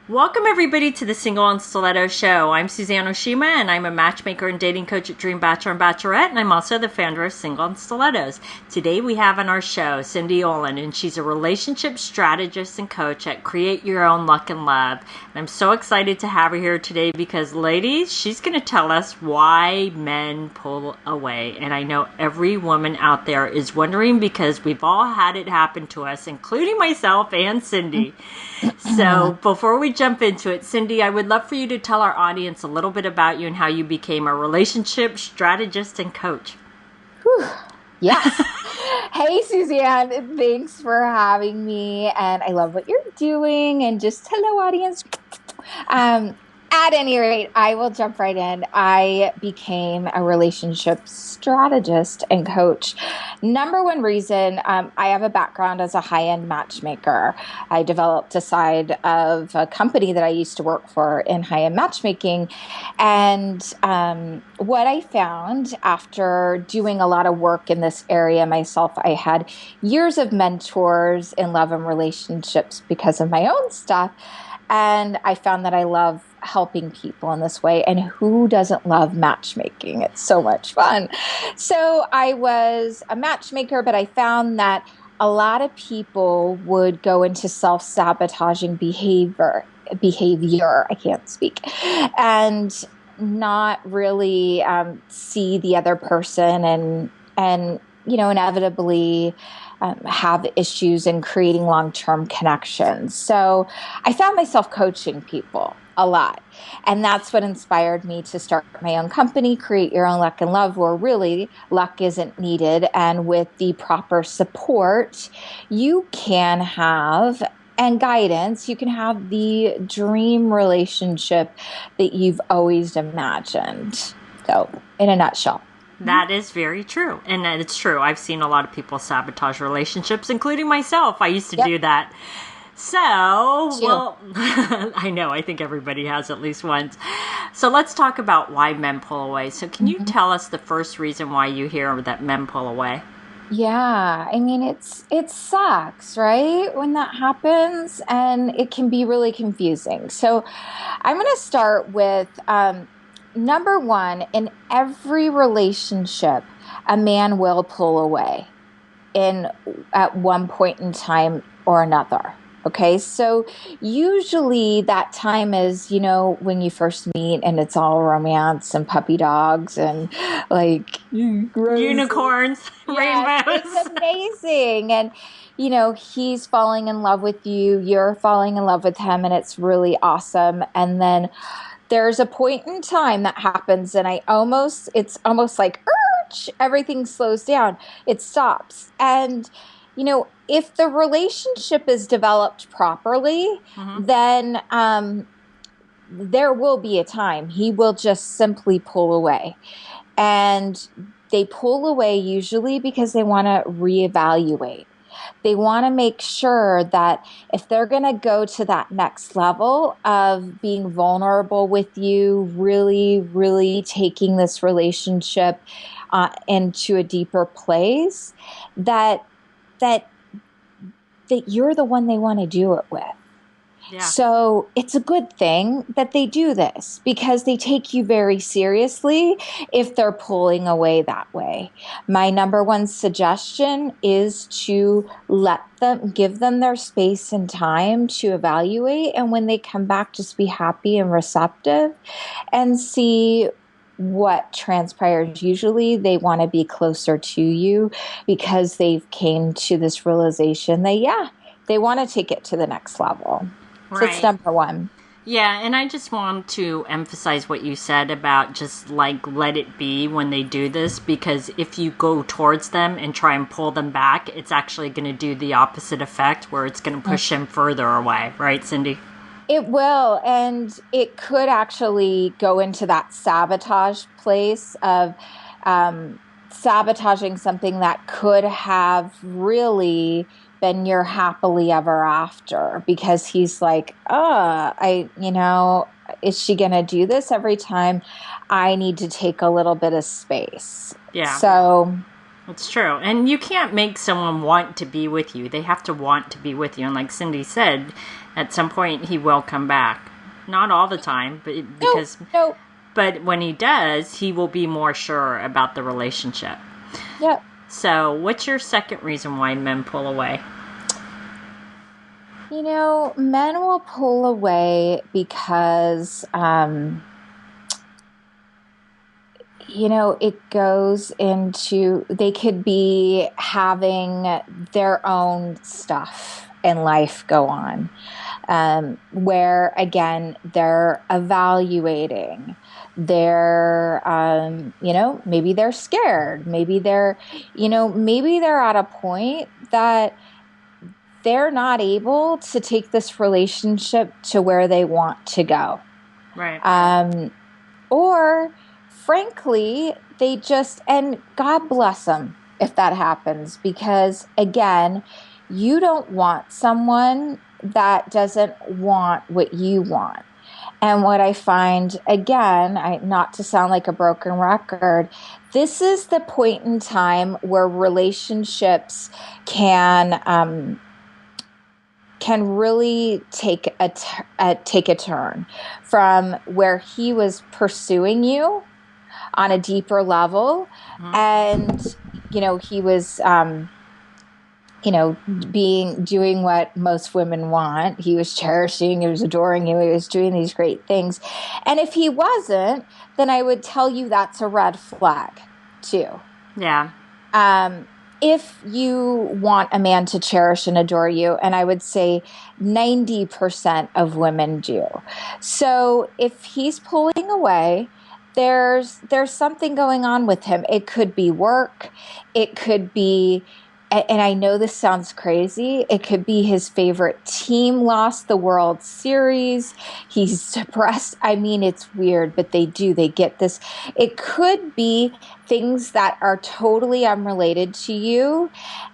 Welcome, everybody, to the Single and Stiletto Show. I'm Suzanne Oshima, and I'm a matchmaker and dating coach at Dream Bachelor and Bachelorette, and I'm also the founder of Single and Stilettos. Today, we have on our show Cindy Olin, and she's a relationship strategist and coach at Create Your Own Luck and Love. And I'm so excited to have her here today because, ladies, she's going to tell us why men pull away. And I know every woman out there is wondering because we've all had it happen to us, including myself and Cindy. So before we jump into it, Cindy, I would love for you to tell our audience a little bit about you and how you became a relationship strategist and coach. Whew. Yes. Hey, Suzanne, thanks for having me. And I love what you're doing. And just hello, audience. At any rate, I will jump right in. I became a relationship strategist and coach. Number one reason, I have a background as a high-end matchmaker. I developed a side of a company that I used to work for in high-end matchmaking. And what I found after doing a lot of work in this area myself, I had years of mentors in love and relationships because of my own stuff. And I found that I love helping people in this way. And who doesn't love matchmaking? It's so much fun. So I was a matchmaker, but I found that a lot of people would go into self-sabotaging behavior. I can't speak. And not really see the other person and inevitably have issues in creating long-term connections. So I found myself coaching people a lot. And that's what inspired me to start my own company, Create Your Own Luck and Love, where really luck isn't needed. And with the proper support, you can have and guidance, you can have the dream relationship that you've always imagined. So in a nutshell. That is very true. And it's true. I've seen a lot of people sabotage relationships, including myself. I used to do that. So, well, I know. I think everybody has at least once. So let's talk about why men pull away. So can you tell us the first reason why you hear that men pull away? Yeah, I mean, it sucks, right? When that happens, and it can be really confusing. So I'm going to start with number one, in every relationship, a man will pull away at one point in time or another. Okay, so usually that time is, when you first meet and it's all romance and puppy dogs and like unicorns, rainbows. It's amazing. And, he's falling in love with you, you're falling in love with him, and it's really awesome. And then there's a point in time that happens and it's almost like everything slows down. It stops. And, if the relationship is developed properly, then there will be a time he will just simply pull away. And they pull away usually because they want to reevaluate. They want to make sure that if they're going to go to that next level of being vulnerable with you, really, really taking this relationship into a deeper place, that you're the one they want to do it with. Yeah. So it's a good thing that they do this because they take you very seriously if they're pulling away that way. My number one suggestion is to give them their space and time to evaluate. And when they come back, just be happy and receptive and see what transpires. Usually they want to be closer to you because they've came to this realization that, they want to take it to the next level. Right. So it's number one. Yeah, and I just want to emphasize what you said about just let it be when they do this, because if you go towards them and try and pull them back, it's actually going to do the opposite effect where it's going to push them further away. Right, Cindy? It will, and it could actually go into that sabotage place of sabotaging something that could have really been your happily ever after, because he's like, is she going to do this every time? I need to take a little bit of space. Yeah. So It's true. And you can't make someone want to be with you. They have to want to be with you. And like Cindy said, at some point he will come back. Not all the time, but because No. but when he does, he will be more sure about the relationship. Yep. So, what's your second reason why men pull away? You know, men will pull away because it goes into, they could be having their own stuff in life go on, where again, they're evaluating. They're, maybe they're scared. Maybe maybe they're at a point that they're not able to take this relationship to where they want to go. Right. Or frankly, they just, and God bless them if that happens, because again, you don't want someone that doesn't want what you want. And what I find, again, not to sound like a broken record, this is the point in time where relationships can really take a turn from where he was pursuing you on a deeper level, and he was doing what most women want. He was cherishing, he was adoring you, he was doing these great things. And if he wasn't, then I would tell you that's a red flag too. Yeah. If you want a man to cherish and adore you, and I would say 90% of women do. So if he's pulling away, there's something going on with him. It could be work. It could be, and I know this sounds crazy, it could be his favorite team lost the World Series. He's depressed. I mean, it's weird, but they get this. It could be things that are totally unrelated to you.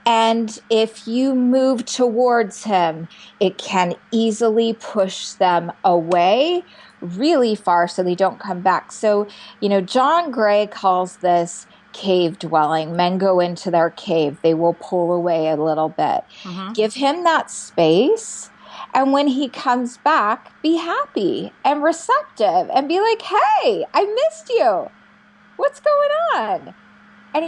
And if you move towards him, it can easily push them away really far so they don't come back. So, John Gray calls this cave dwelling. Men go into their cave. They will pull away a little bit. Mm-hmm. Give him that space. And when he comes back, be happy and receptive and be like, hey, I missed you. What's going on? And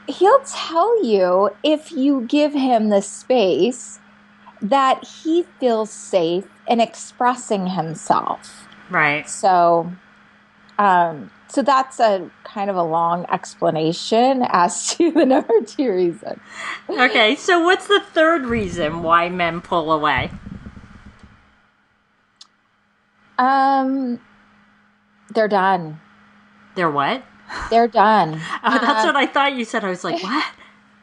he'll tell you, if you give him the space, that he feels safe in expressing himself. Right. So that's a kind of a long explanation as to the number 2 reason. Okay, so what's the third reason why men pull away? They're done. They're what? They're done. That's what I thought you said. I was like, what?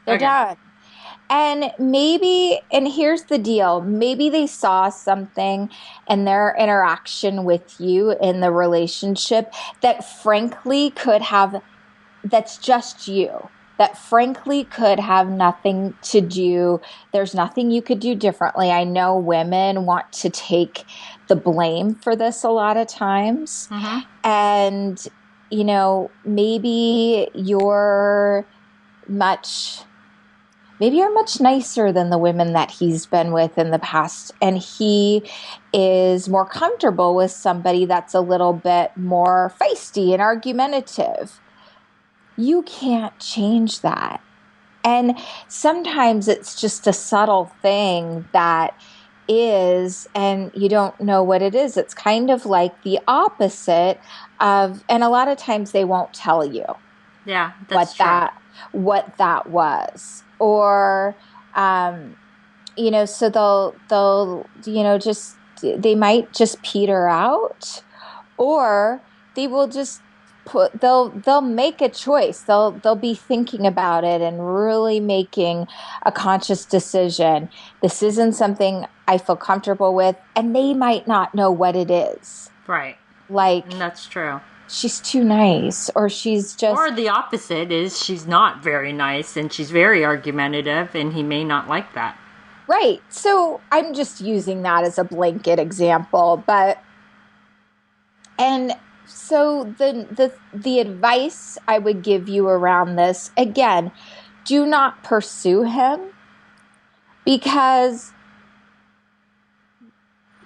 They're done. And here's the deal. Maybe they saw something in their interaction with you in the relationship that frankly that's just you. That frankly could have nothing to do. There's nothing you could do differently. I know women want to take the blame for this a lot of times. Mm-hmm. And, maybe you're much nicer than the women that he's been with in the past. And he is more comfortable with somebody that's a little bit more feisty and argumentative. You can't change that. And sometimes it's just a subtle thing that is, and you don't know what it is. It's kind of like the opposite of, and a lot of times they won't tell you. Yeah, that's true. What that was. Or, so they'll, they might just peter out, or they will just they'll make a choice. They'll be thinking about it and really making a conscious decision. This isn't something I feel comfortable with, and they might not know what it is. Right. Like, that's true. She's too nice, or she's just... Or the opposite is she's not very nice and she's very argumentative, and he may not like that. Right. So I'm just using that as a blanket example, and so the advice I would give you around this, again, do not pursue him, because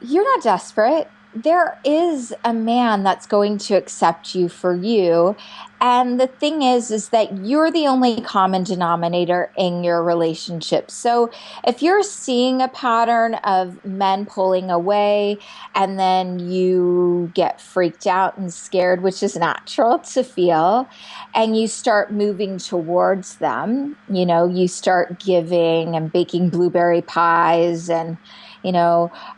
you're not desperate. There is a man that's going to accept you for you. And the thing is that you're the only common denominator in your relationship. So if you're seeing a pattern of men pulling away and then you get freaked out and scared, which is natural to feel, and you start moving towards them, you start giving and baking blueberry pies and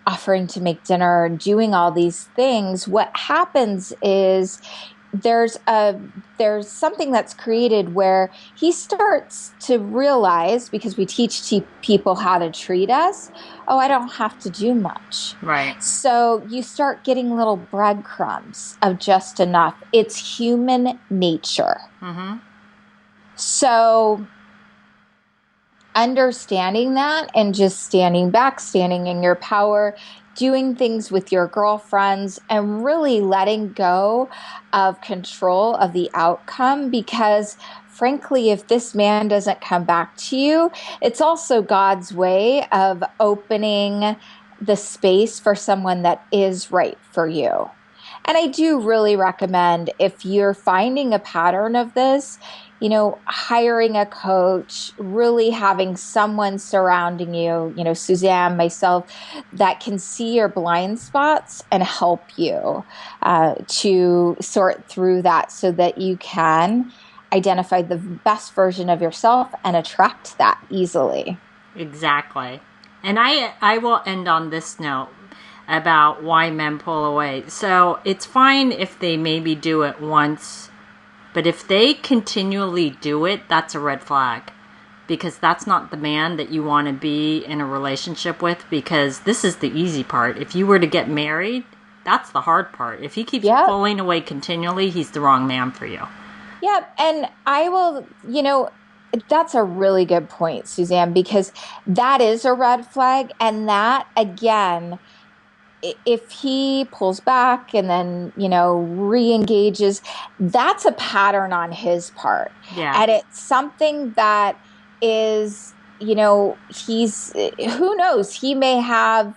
offering to make dinner and doing all these things, what happens is there's something that's created where he starts to realize, because we teach people how to treat us, I don't have to do much. Right. So you start getting little breadcrumbs of just enough. It's human nature. Mm-hmm. So understanding that and just standing back, standing in your power, doing things with your girlfriends, and really letting go of control of the outcome, because frankly, if this man doesn't come back to you, it's also God's way of opening the space for someone that is right for you. And I do really recommend, if you're finding a pattern of this, hiring a coach, really having someone surrounding you, Suzanne, myself, that can see your blind spots and help you to sort through that, so that you can identify the best version of yourself and attract that easily. Exactly. And I will end on this note about why men pull away. So it's fine if they maybe do it once, but if they continually do it, that's a red flag, because that's not the man that you want to be in a relationship with, because this is the easy part. If you were to get married, that's the hard part. If he keeps pulling away continually, he's the wrong man for you. Yep. And I will, that's a really good point, Suzanne, because that is a red flag. And that, again, if he pulls back and then, re-engages, that's a pattern on his part. Yeah. And it's something that is, he's, who knows, he may have,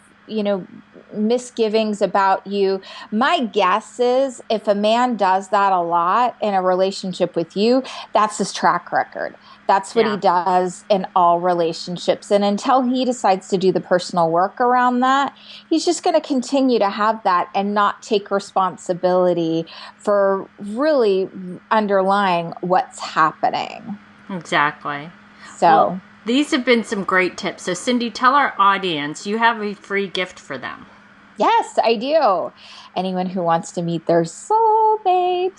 misgivings about you. My guess is, if a man does that a lot in a relationship with you, that's his track record. That's what he does in all relationships. And until he decides to do the personal work around that, he's just going to continue to have that and not take responsibility for really underlying what's happening. Exactly. So well, these have been some great tips. So Cindy, tell our audience you have a free gift for them. Yes, I do. Anyone who wants to meet their soulmate,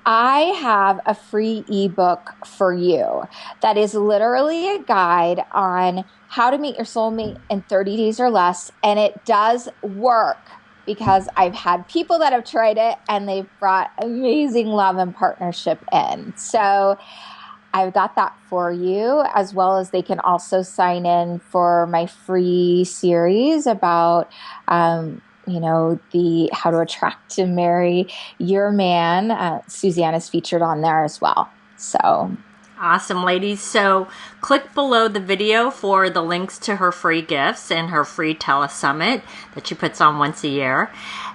I have a free ebook for you that is literally a guide on how to meet your soulmate in 30 days or less. And it does work, because I've had people that have tried it and they've brought amazing love and partnership in. So I've got that for you, as well as they can also sign in for my free series about, the how to attract and marry your man. Suzanne is featured on there as well. So awesome, ladies. So click below the video for the links to her free gifts and her free telesummit that she puts on once a year.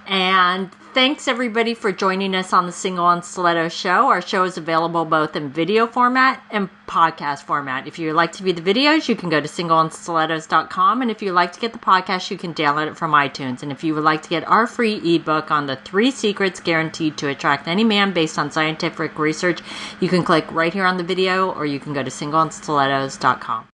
And thanks everybody for joining us on the Single and Stiletto Show. Our show is available both in video format and podcast format. If you'd like to view the videos, you can go to singleandstilettos.com. And if you'd like to get the podcast, you can download it from iTunes. And if you would like to get our free ebook on the 3 secrets guaranteed to attract any man based on scientific research, you can click right here on the video, or you can go to singleandstilettos.com.